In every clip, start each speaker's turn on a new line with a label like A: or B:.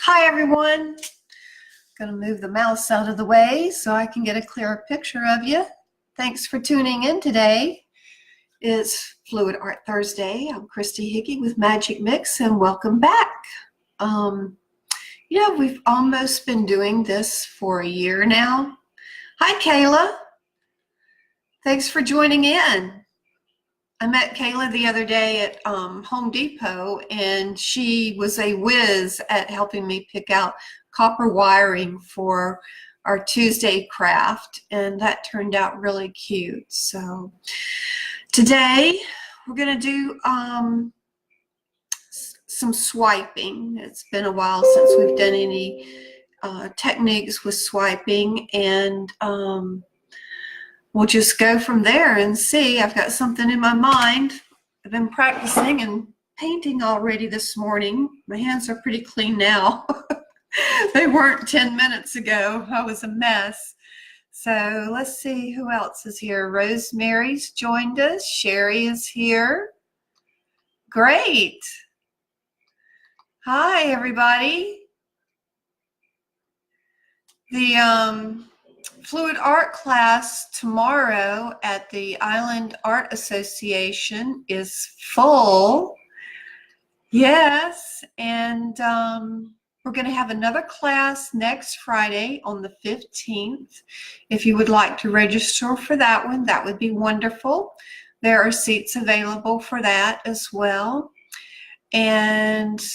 A: Hi everyone. Going to move the mouse out of the way so I can get a clearer picture of you. Thanks for tuning in today. It's Fluid Art Thursday. I'm Christy Hickey with MajicMixx and welcome back. We've almost been doing this for a year now. Hi Kayla. Thanks for joining in. I met Kayla the other day at Home Depot, and she was a whiz at helping me pick out copper wiring for our Tuesday craft, and that turned out really cute. So today we're going to do some swiping. It's been a while since we've done any techniques with swiping, and we'll just go from there and see. I've got something in my mind. I've been practicing and painting already this morning. My hands are pretty clean now. They weren't 10 minutes ago. I was a mess. So let's see who else is here. Rosemary's joined us. Sherry is here. Great. Hi, everybody. The Fluid Art class tomorrow at the Island Art Association is full. Yes, and we're going to have another class next Friday on the 15th. If you would like to register for that one, that would be wonderful. There are seats available for that as well. And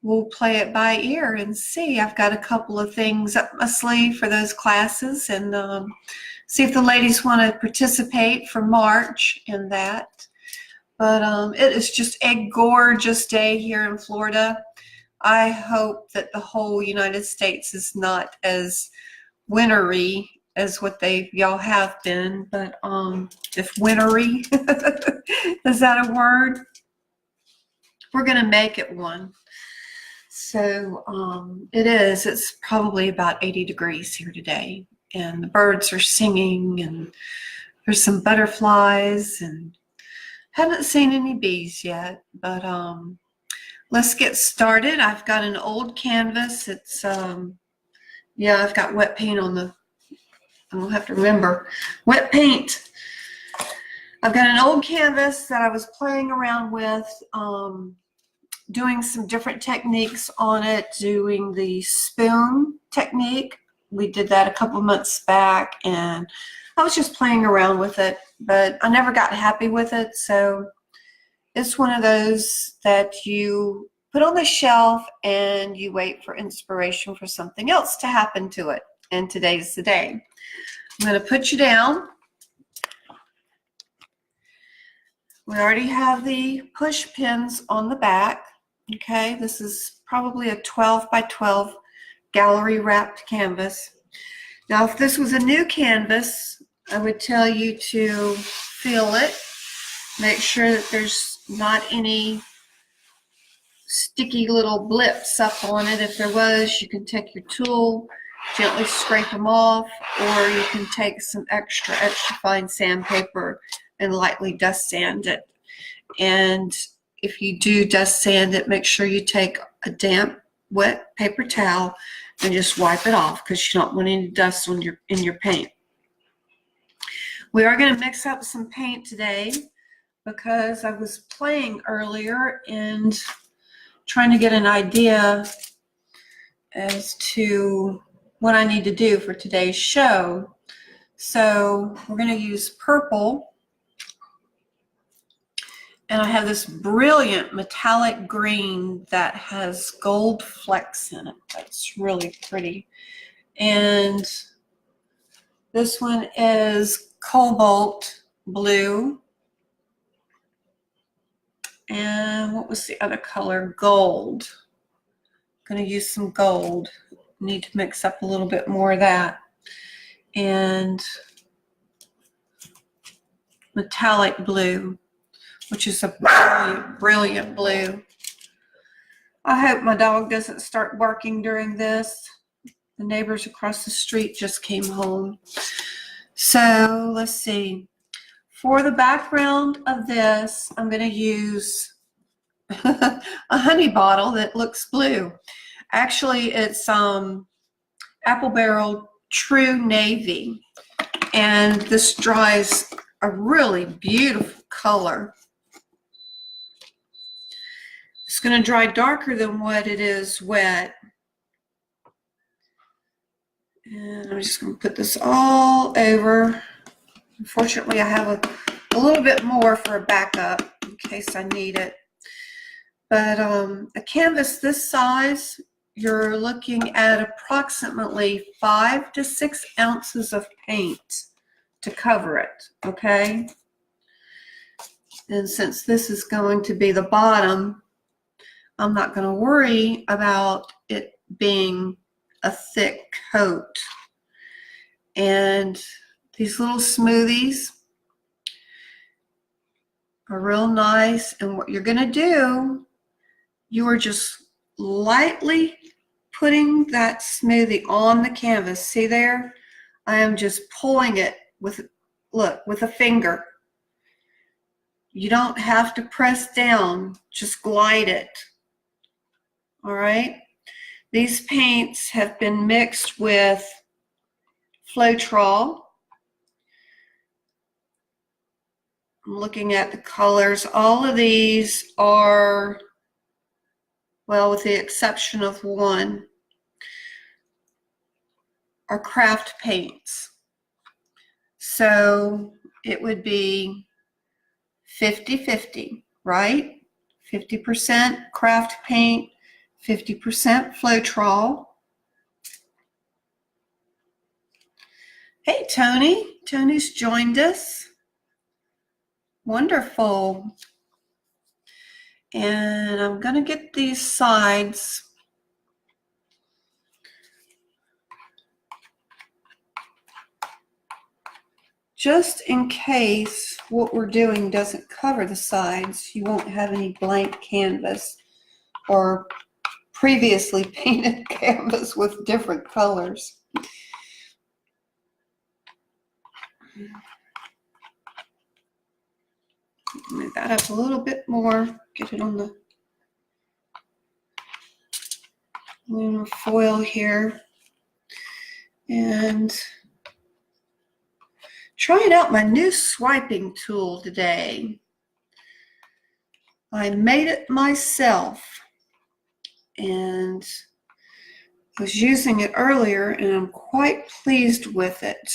A: we'll play it by ear and see. I've got a couple of things up my sleeve for those classes, and see if the ladies want to participate for March in that. But it is just a gorgeous day here in Florida. I hope that the whole United States is not as wintry as what y'all have been, but if wintry, is that a word? We're going to make it one. So it's probably about 80 degrees here today, and the birds are singing, and there's some butterflies, and haven't seen any bees yet, but let's get started. I've got an old canvas. It's I've got wet paint on the, I don't have to remember, wet paint. I've got an old canvas that I was playing around with, doing some different techniques on it, doing the spoon technique. We did that a couple months back, and I was just playing around with it, but I never got happy with it. So it's one of those that you put on the shelf and you wait for inspiration for something else to happen to it. And today's the day. I'm going to put you down. We already have the push pins on the back. Okay, this is probably a 12 by 12 gallery wrapped canvas. Now, if this was a new canvas, I would tell you to feel it. Make sure that there's not any sticky little blips up on it. If there was, you can take your tool, gently scrape them off, or you can take some extra fine sandpaper and lightly dust sand it. And if you do dust sand it, make sure you take a damp, wet paper towel and just wipe it off, because you don't want any dust on in your paint. We are going to mix up some paint today, because I was playing earlier and trying to get an idea as to what I need to do for today's show. So we're going to use purple. And I have this brilliant metallic green that has gold flecks in it. That's really pretty. And this one is cobalt blue. And what was the other color? Gold. I'm going to use some gold. Need to mix up a little bit more of that. And metallic blue, which is a brilliant, brilliant blue. I hope my dog doesn't start barking during this. The neighbors across the street just came home. So let's see. For the background of this, I'm going to use a honey bottle that looks blue. Actually, it's Apple Barrel True Navy. And this dries a really beautiful color. It's going to dry darker than what it is wet. And I'm just going to put this all over. Unfortunately, I have a little bit more for a backup in case I need it. But a canvas this size, you're looking at approximately 5 to 6 ounces of paint to cover it, okay? And since this is going to be the bottom, I'm not going to worry about it being a thick coat. And these little smoothies are real nice. And what you're going to do, you are just lightly putting that smoothie on the canvas. See there? I am just pulling it with, look, with a finger. You don't have to press down, just glide it. All right? These paints have been mixed with Floetrol. I'm looking at the colors. All of these are, well, with the exception of one, are craft paints. So it would be 50-50, right? 50% craft paint, 50% Floetrol. Hey, Tony. Tony's joined us. Wonderful. And I'm going to get these sides just in case what we're doing doesn't cover the sides. You won't have any blank canvas or previously painted canvas with different colors. Move that up a little bit more, get it on the aluminum foil here. And trying out my new swiping tool today. I made it myself and was using it earlier, and I'm quite pleased with it.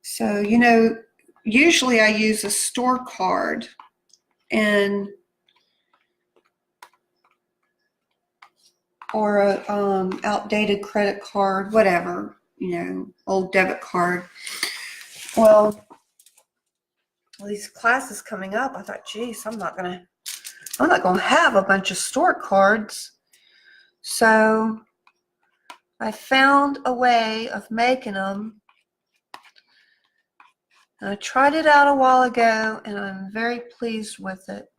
A: So, you know, usually I use a store card and or a outdated credit card, whatever, you know, old debit card. Well, these classes coming up, I thought, geez, I'm not gonna have a bunch of store cards. So I found a way of making them. And I tried it out a while ago, and I'm very pleased with it.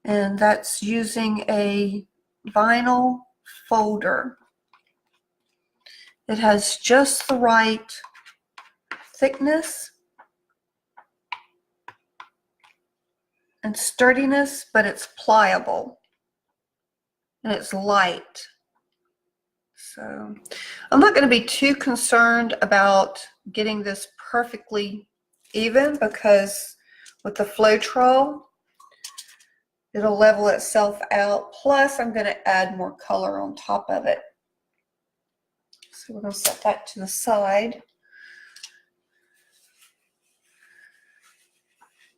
A: And that's using a vinyl folder. It has just the right thickness and sturdiness, but it's pliable and it's light. So I'm not going to be too concerned about getting this perfectly even, because with the Floetrol, it'll level itself out. Plus, I'm going to add more color on top of it. So we're going to set that to the side.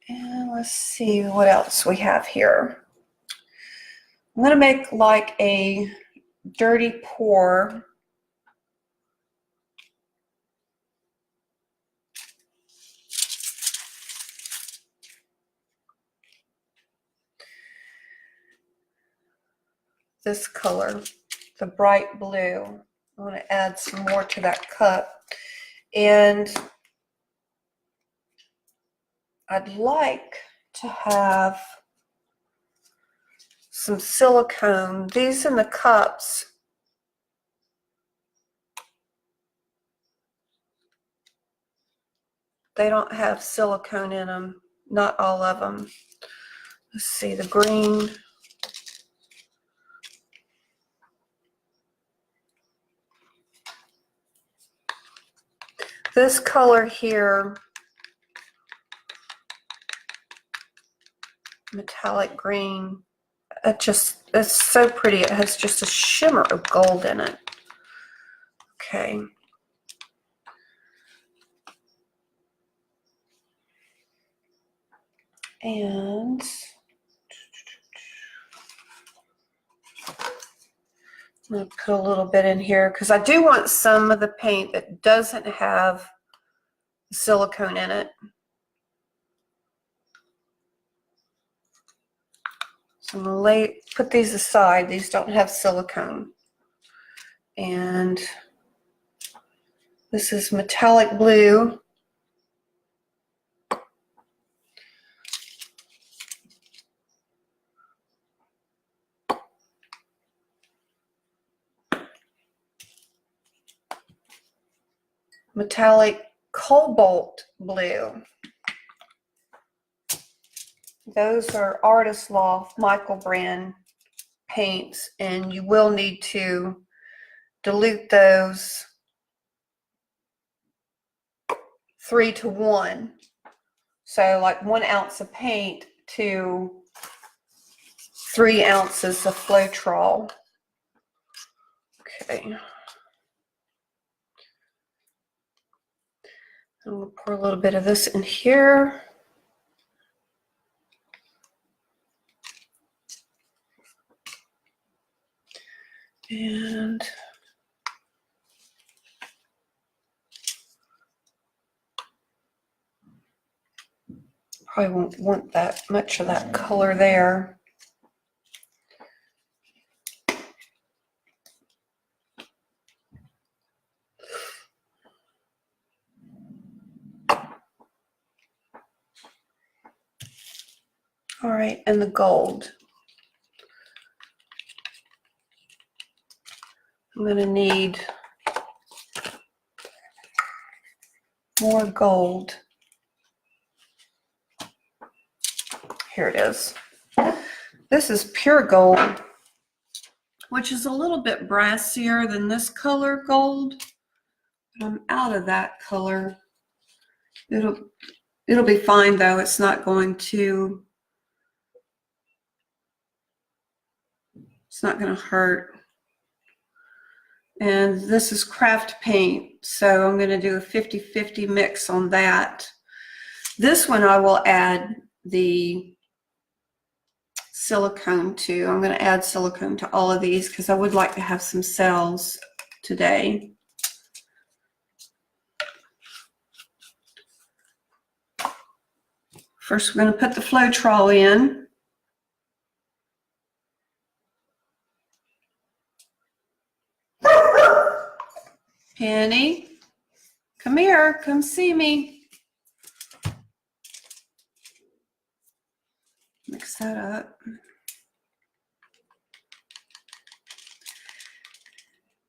A: And let's see what else we have here. I'm going to make like a dirty pour. This color, the bright blue. I want to add some more to that cup. And I'd like to have some silicone. These in the cups, they don't have silicone in them, not all of them. Let's see, the green. This color here, metallic green, it's so pretty. It has just a shimmer of gold in it. Okay. And I'm going to put a little bit in here because I do want some of the paint that doesn't have silicone in it. So I'm going to put these aside. These don't have silicone. And this is metallic blue. Metallic cobalt blue. Those are Artist Loft Michael brand paints, and you will need to dilute those 3 to 1. So like 1 ounce of paint to 3 ounces of Floetrol. Okay. I'm going to pour a little bit of this in here. And probably won't want that much of that color there. All right, and the gold. I'm going to need more gold. Here it is. This is pure gold, which is a little bit brassier than this color gold. But I'm out of that color. It'll be fine though. It's not going to hurt. And this is craft paint, so I'm going to do a 50-50 mix on that. This one I will add the silicone to. I'm going to add silicone to all of these because I would like to have some cells today. First, we're going to put the Floetrol in. Penny, come here, come see me. Mix that up.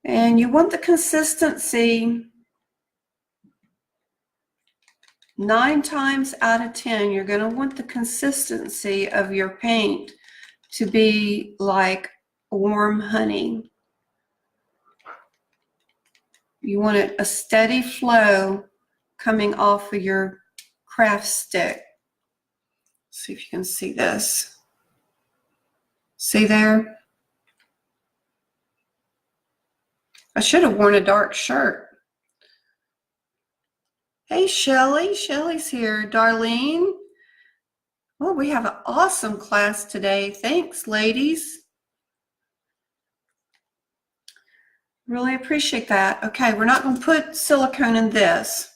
A: And you want the consistency, 9 times out of 10, you're going to want the consistency of your paint to be like warm honey. You want it a steady flow coming off of your craft stick. See if you can see this. See there? I should have worn a dark shirt. Hey, Shelly. Shelly's here. Darlene. Well, we have an awesome class today. Thanks, ladies. Really appreciate that. Okay, we're not going to put silicone in this.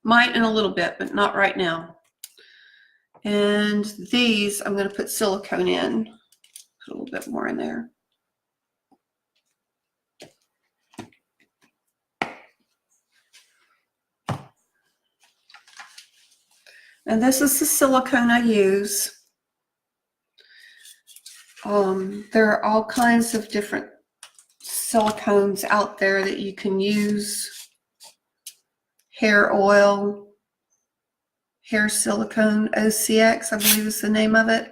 A: Might in a little bit, but not right now. And these, I'm going to put silicone in. Put a little bit more in there. And this is the silicone I use. There are all kinds of different silicones out there that you can use. Hair oil, hair silicone, OCX, I believe is the name of it.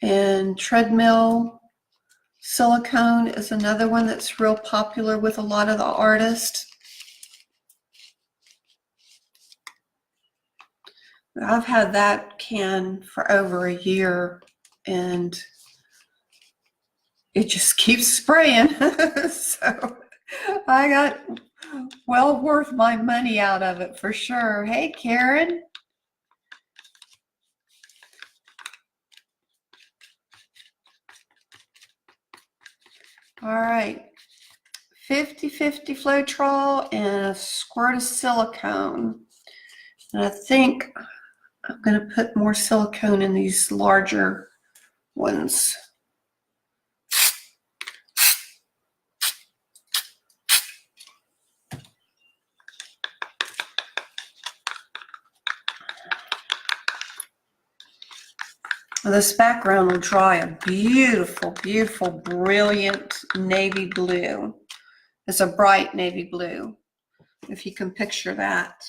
A: And And treadmill silicone is another one that's real popular with a lot of the artists. I've had that can for over a year and it just keeps spraying. So I got well worth my money out of it for sure. Hey, Karen. All right. 50-50 Floetrol and a squirt of silicone. And I think I'm going to put more silicone in these larger ones. Well, this background will dry a beautiful, beautiful, brilliant navy blue. It's a bright navy blue, if you can picture that.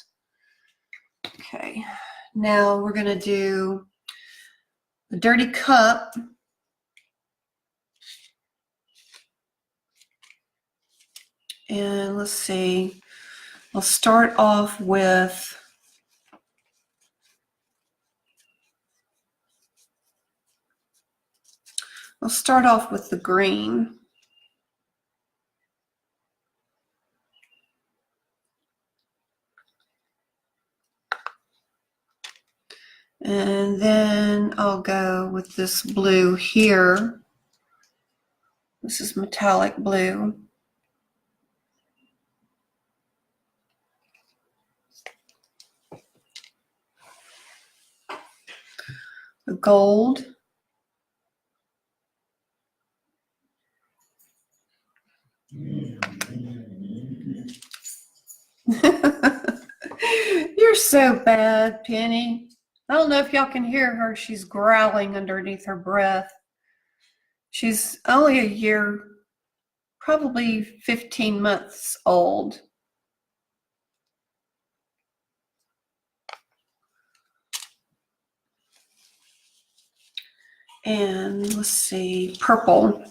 A: Okay, now we're going to do the dirty cup. And let's see, I'll start off with the green. And then I'll go with this blue here. This is metallic blue. The gold. You're so bad, Penny. I don't know if y'all can hear her. She's growling underneath her breath. She's only a year, probably 15 months old. And let's see, purple.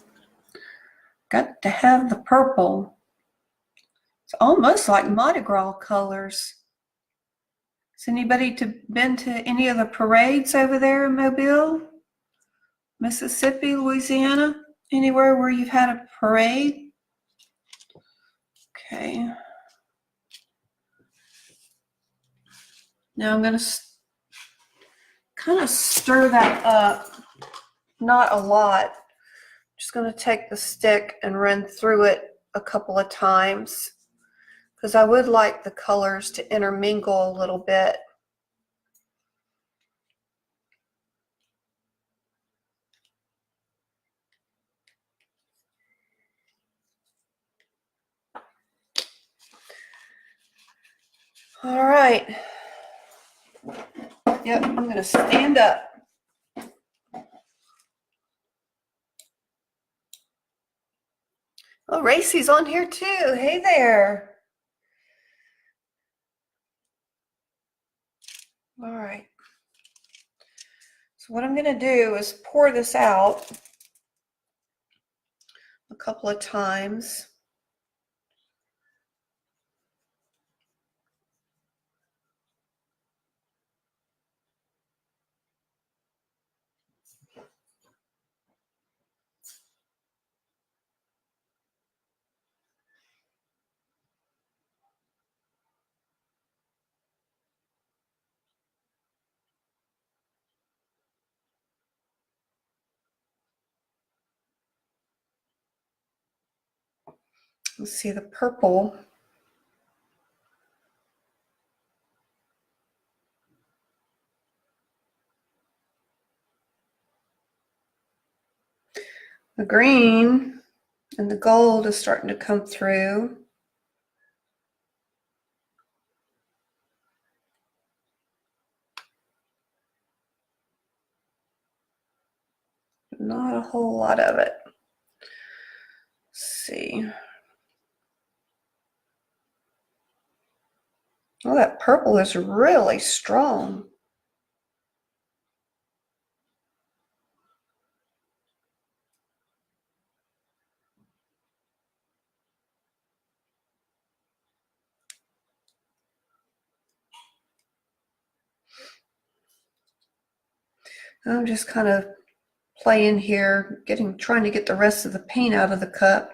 A: Got to have the purple. It's almost like Mardi Gras colors. Has anybody been to any of the parades over there in Mobile, Mississippi, Louisiana? Anywhere where you've had a parade? Okay. Now I'm going to kind of stir that up. Not a lot. Just going to take the stick and run through it a couple of times because I would like the colors to intermingle a little bit. All right. Yep, I'm going to stand up. Oh, Racy's on here too. Hey there. All right. So what I'm going to do is pour this out a couple of times. Let's see the purple. The green and the gold is starting to come through. Not a whole lot of it. Let's see. Oh, that purple is really strong. I'm just kind of playing here, trying to get the rest of the paint out of the cup.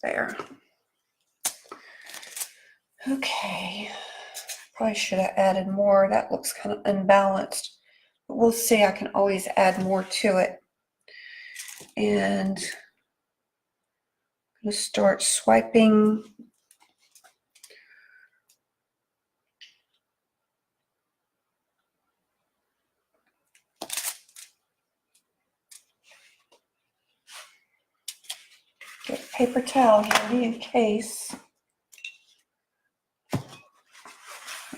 A: There. Okay. Probably should have added more. That looks kind of unbalanced. But we'll see. I can always add more to it. And I'm going to start swiping. Get a paper towel handy in case I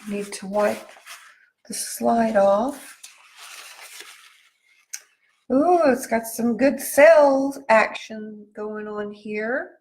A: need to wipe the slide off. Ooh, it's got some good cell action going on here.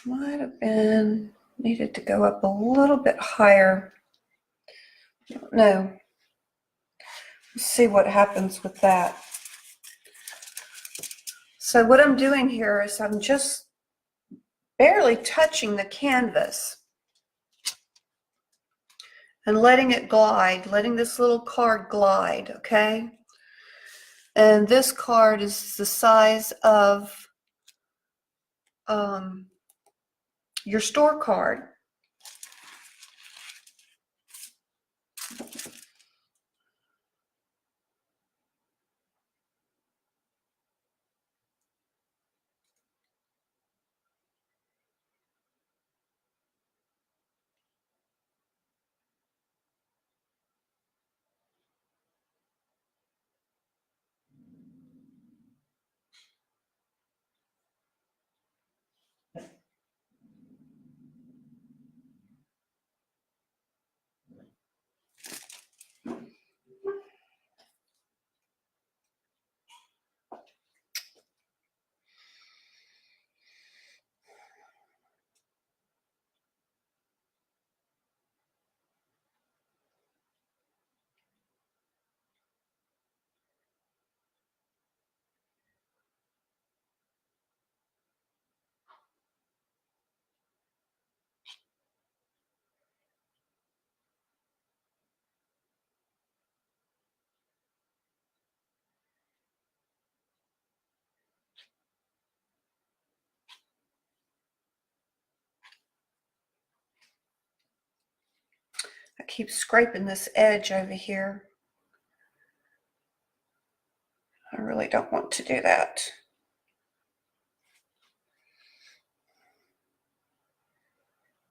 A: Might have been needed to go up a little bit higher. No. Let's see what happens with that. So what I'm doing here is I'm just barely touching the canvas and letting it glide, letting this little card glide, okay? And this card is the size of your store card. I keep scraping this edge over here. I really don't want to do that.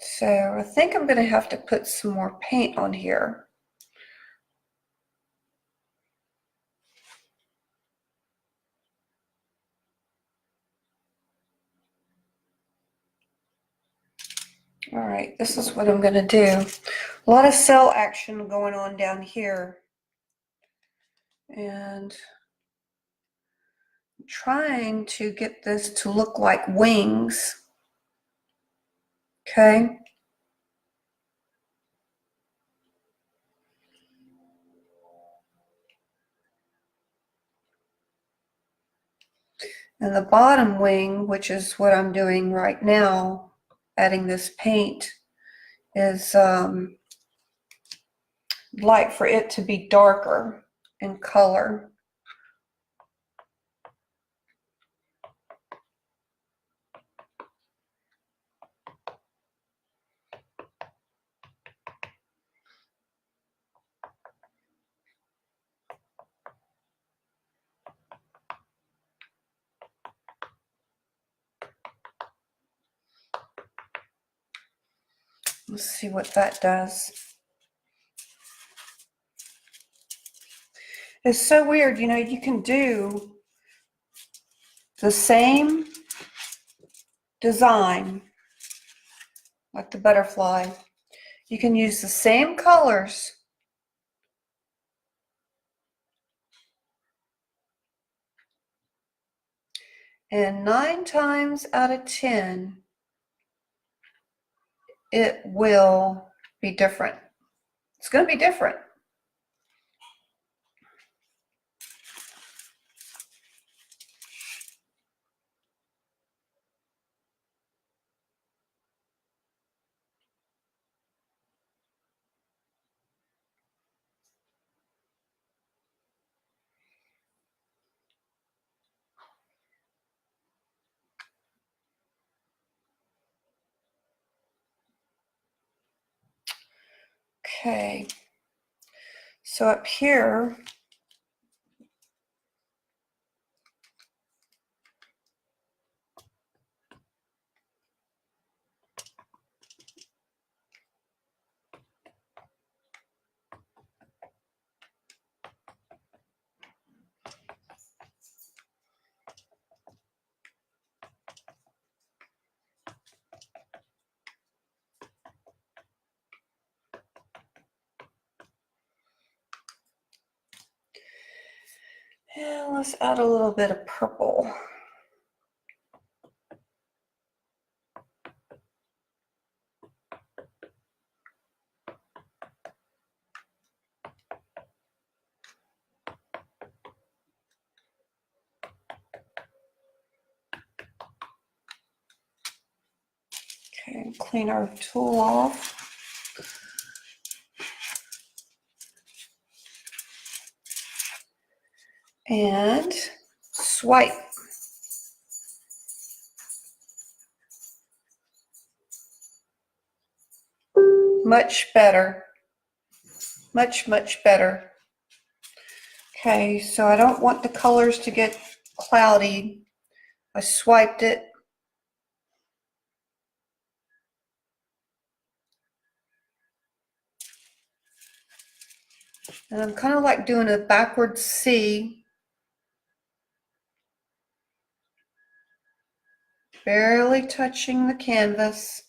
A: So I think I'm going to have to put some more paint on here. All right, this is what I'm going to do. A lot of cell action going on down here. And I'm trying to get this to look like wings. Okay. And the bottom wing, which is what I'm doing right now, adding this paint, is like for it to be darker in color. Let's see what that does. It's so weird, you know, you can do the same design, like the butterfly. You can use the same colors. And 9 times out of 10, it will be different. It's going to be different. Okay, so up here, and let's add a little bit of purple. Okay, clean our tool off. And swipe. Much better. Much, much better. Okay, so I don't want the colors to get cloudy. I swiped it. And I'm kind of like doing a backward C. Barely touching the canvas.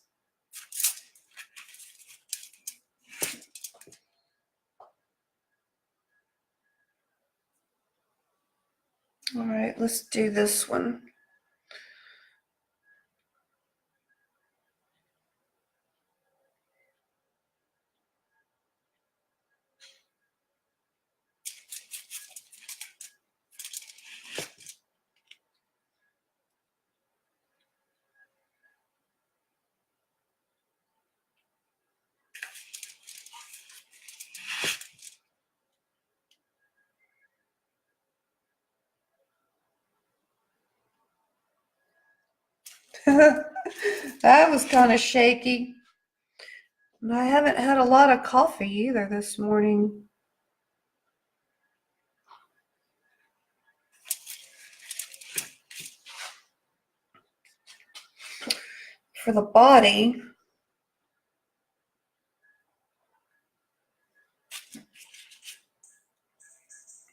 A: All right, let's do this one. That was kind of shaky. And I haven't had a lot of coffee either this morning. For the body,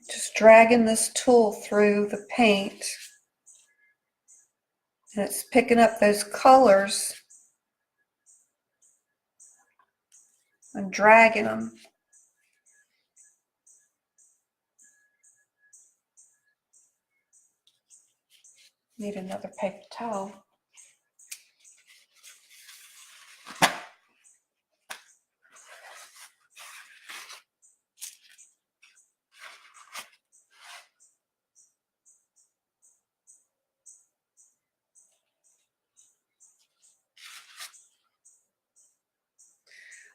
A: just dragging this tool through the paint. And it's picking up those colors and dragging them. Need another paper towel.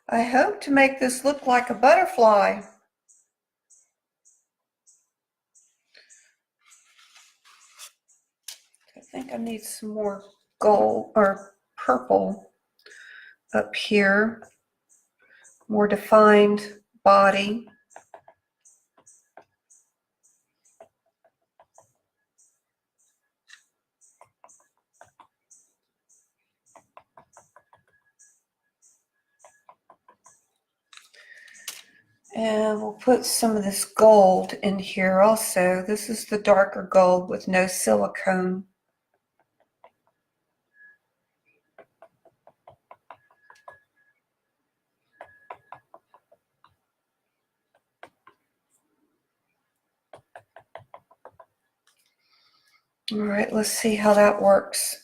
A: I hope to make this look like a butterfly. I think I need some more gold or purple up here. More defined body. And we'll put some of this gold in here also. This is the darker gold with no silicone. All right, let's see how that works.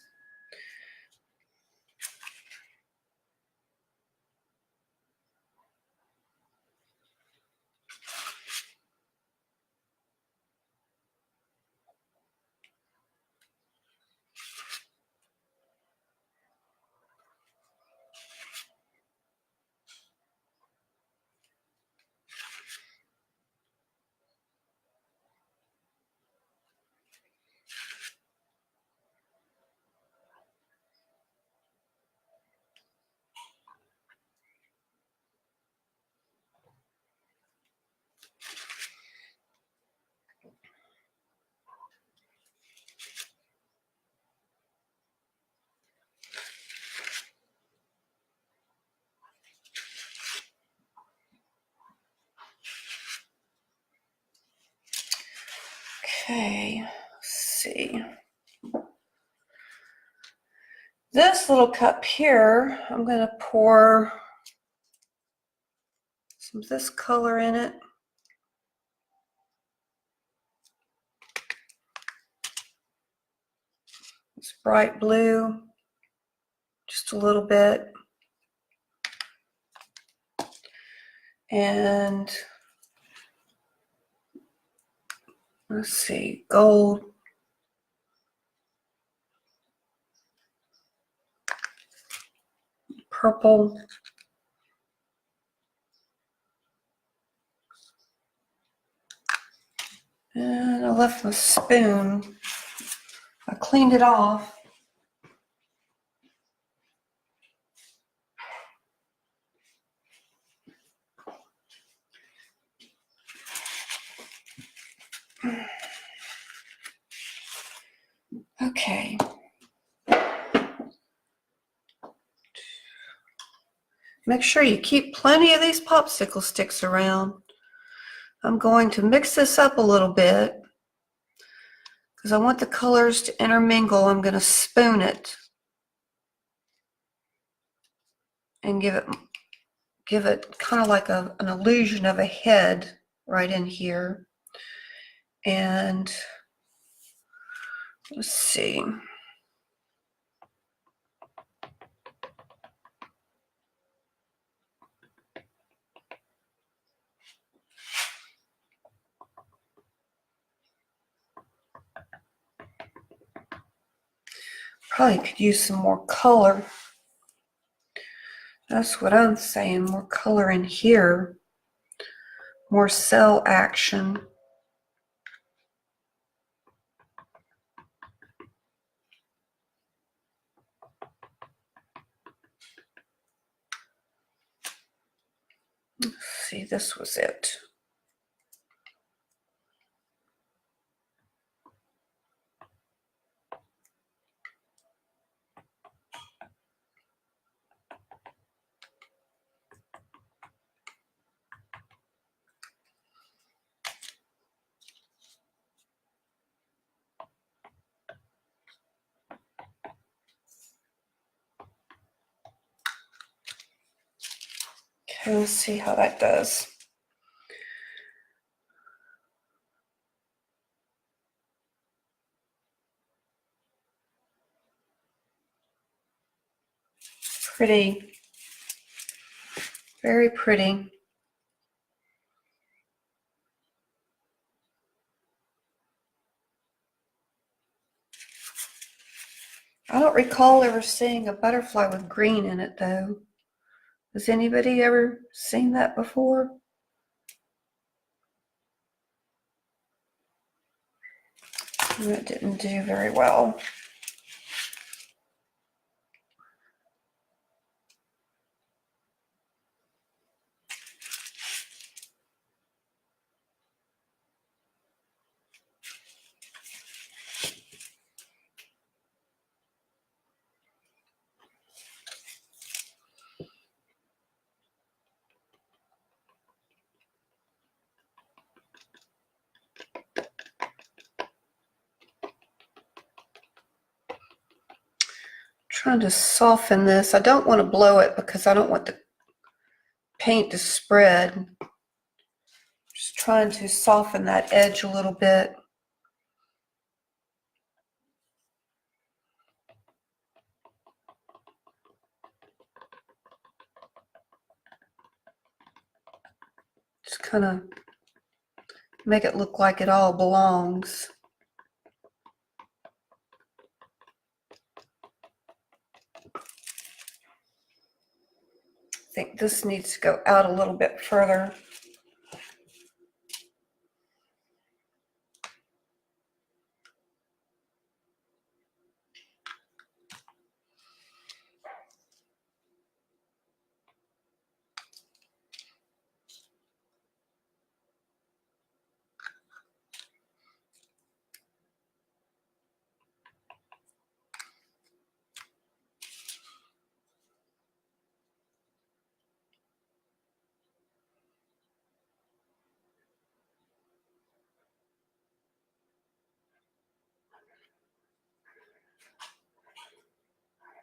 A: Okay, let's see. This little cup here, I'm going to pour some of this color in it. It's bright blue, just a little bit. And let's see, gold. Purple. And I left my spoon. I cleaned it off. Okay. Make sure you keep plenty of these popsicle sticks around. I'm going to mix this up a little bit because I want the colors to intermingle. I'm going to spoon it and give it kind of like an illusion of a head right in here. And let's see. Probably could use some more color. That's what I'm saying, more color in here, more cell action. Let's see, this was it. Okay, let's see how that does. Pretty, very pretty. I don't recall ever seeing a butterfly with green in it though. Has anybody ever seen that before? It didn't do very well. Trying to soften this. I don't want to blow it because I don't want the paint to spread. Just trying to soften that edge a little bit. Just kind of make it look like it all belongs. I think this needs to go out a little bit further.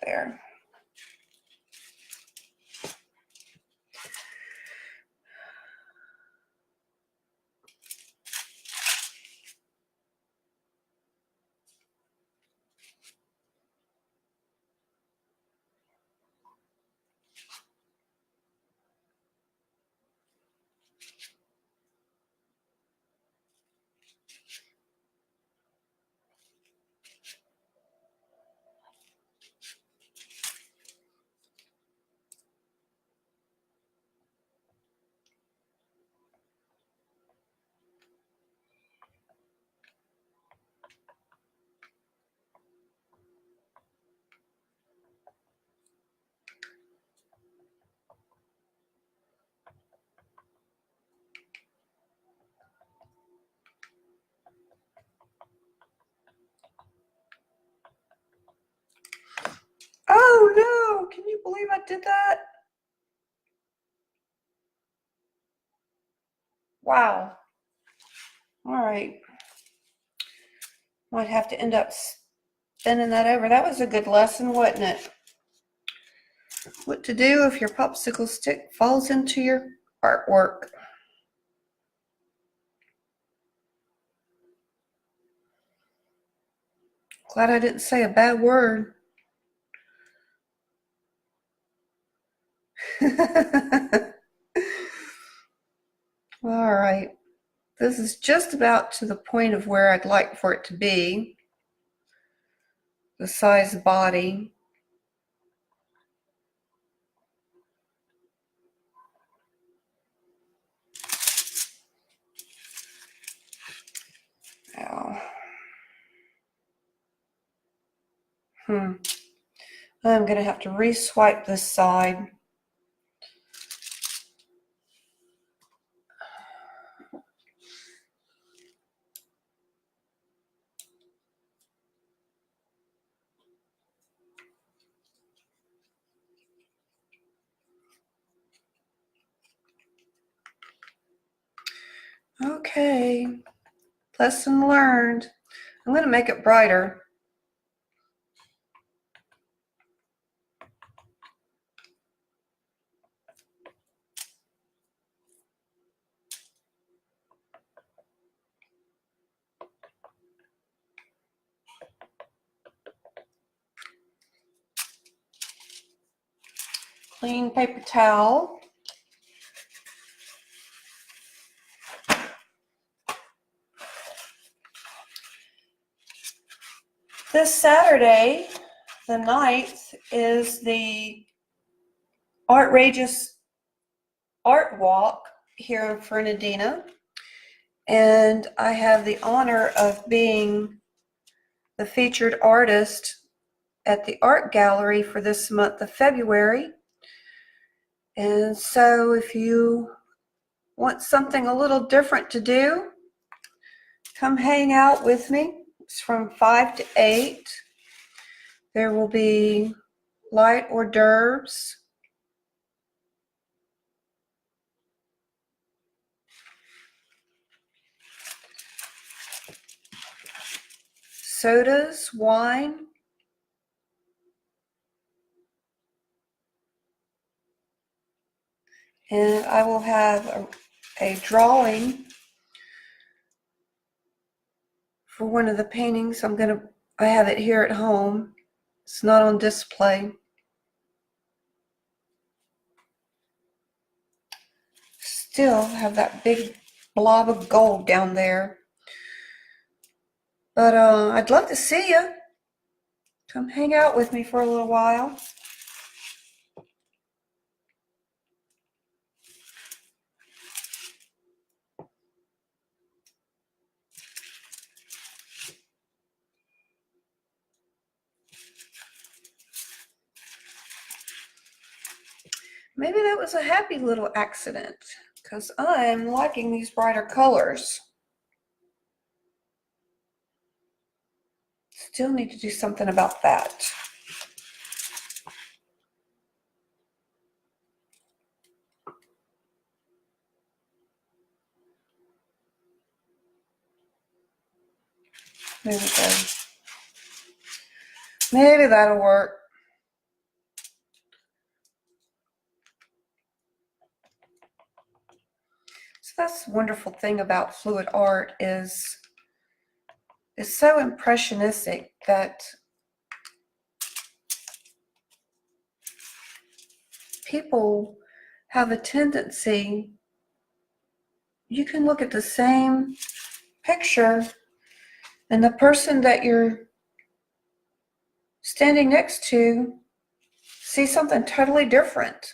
A: There. Oh no, can you believe I did that? Wow. All right. Might have to end up spinning that over. That was a good lesson, wasn't it? What to do if your popsicle stick falls into your artwork. Glad I didn't say a bad word. All right. This is just about to the point of where I'd like for it to be. The size body. Now, I'm going to have to re-swipe this side. Okay, lesson learned. I'm going to make it brighter. Clean paper towel. This Saturday, the 9th, is the Artrageous Art Walk here in Fernandina, and I have the honor of being the featured artist at the art gallery for this month of February. And so if you want something a little different to do, come hang out with me. It's from 5 to 8. There will be light hors d'oeuvres, sodas, wine, and I will have a drawing for one of the paintings. I have it here at home. It's not on display. still have that big blob of gold down there. But I'd love to see you. Come hang out with me for a little while. Maybe that was a happy little accident, because I'm liking these brighter colors. Still need to do something about that. There we go. Maybe that'll work. So that's the wonderful thing about fluid art is it's so impressionistic that people have a tendency, you can look at the same picture and the person that you're standing next to see something totally different.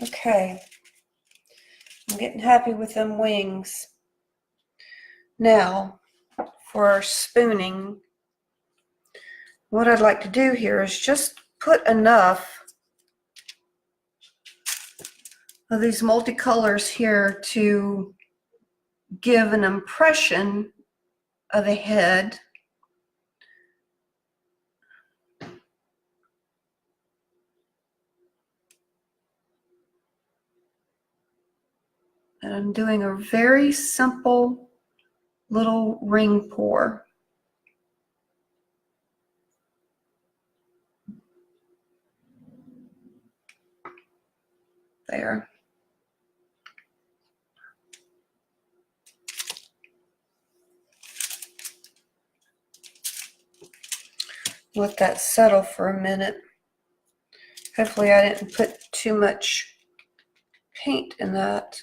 A: Okay, I'm getting happy with them wings. Now, for our spooning, what I'd like to do here is just put enough of these multicolors here to give an impression of a head. And I'm doing a very simple little ring pour. There. Let that settle for a minute. Hopefully I didn't put too much paint in that.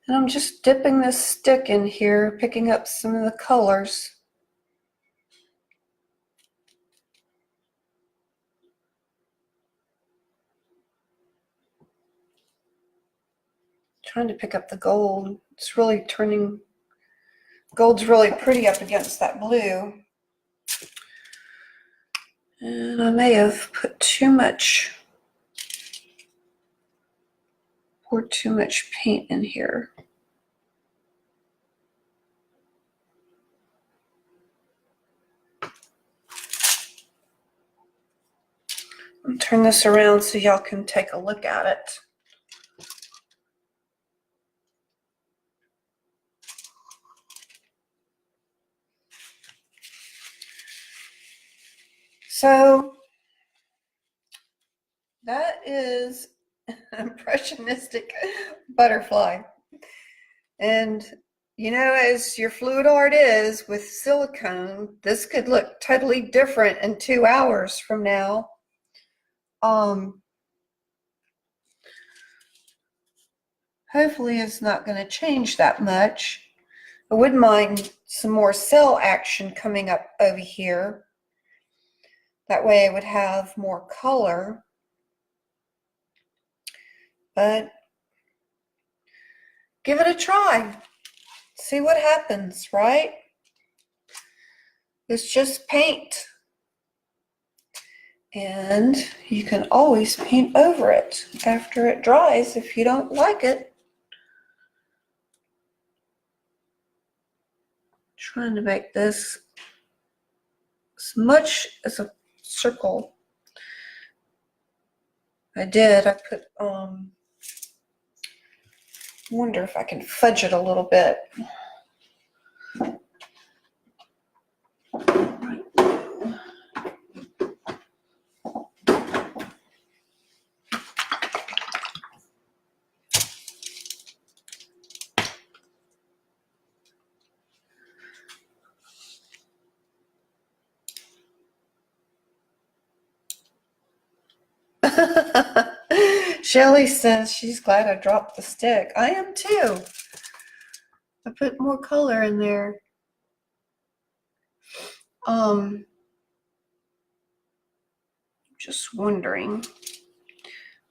A: And I'm just dipping this stick in here, picking up some of the colors. Trying to pick up the gold. It's really turning, gold's really pretty up against that blue. And I may have put too much, poured too much paint in here. I'll turn this around so y'all can take a look at it. So that is an impressionistic butterfly. And you know, as your fluid art is with silicone, this could look totally different in 2 hours from now. Hopefully it's not going to change that much. I wouldn't mind some more cell action coming up over here. That way I would have more color. But give it a try. See what happens, right? It's just paint. And you can always paint over it after it dries if you don't like it. Trying to make this as much as a circle. I put, wonder if I can fudge it a little bit. Shelly says she's glad I dropped the stick. I am too. I put more color in there. Just wondering.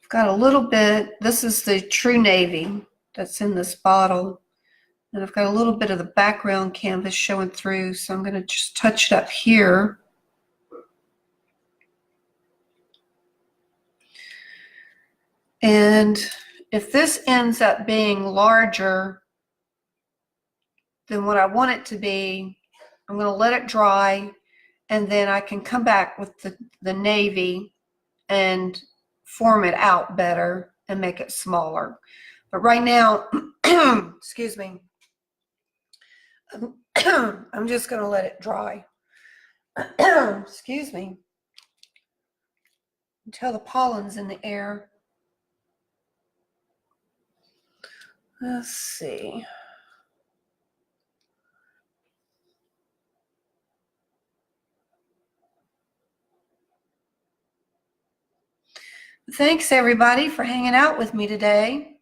A: I've got a little bit. This is the True Navy that's in this bottle. And I've got a little bit of the background canvas showing through, so I'm going to just touch it up here. And if this ends up being larger than what I want it to be, I'm going to let it dry, and then I can come back with the navy and form it out better and make it smaller. But right now, excuse me, I'm just going to let it dry. Excuse me. Until the pollen's in the air. Let's see. Thanks everybody for hanging out with me today.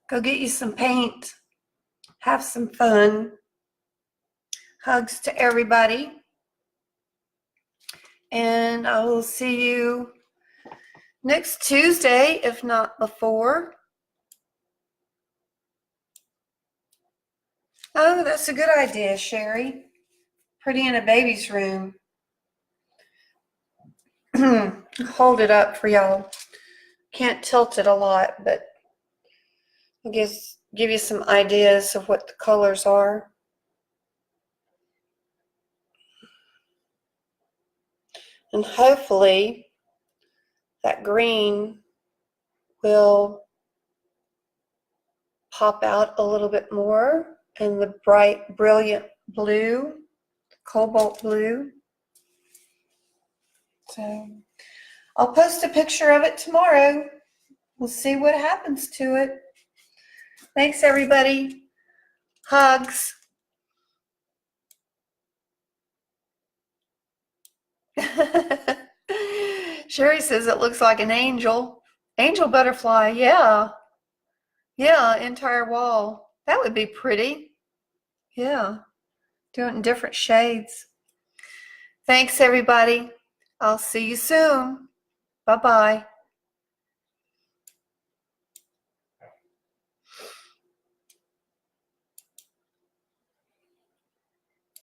A: Go get you some paint. Have some fun. Hugs to everybody. And I will see you next Tuesday, if not before. Oh, that's a good idea, Sherry. Pretty in a baby's room. Hold it up for y'all. Can't tilt it a lot, but I guess give you some ideas of what the colors are. And hopefully that green will pop out a little bit more, and the bright, brilliant blue, cobalt blue. So I'll post a picture of it tomorrow. We'll see what happens to it. Thanks, everybody. Hugs. Sherry says it looks like an angel. Angel butterfly, yeah. Yeah, entire wall. That would be pretty. Yeah. Do it in different shades. Thanks, everybody. I'll see you soon. Bye-bye.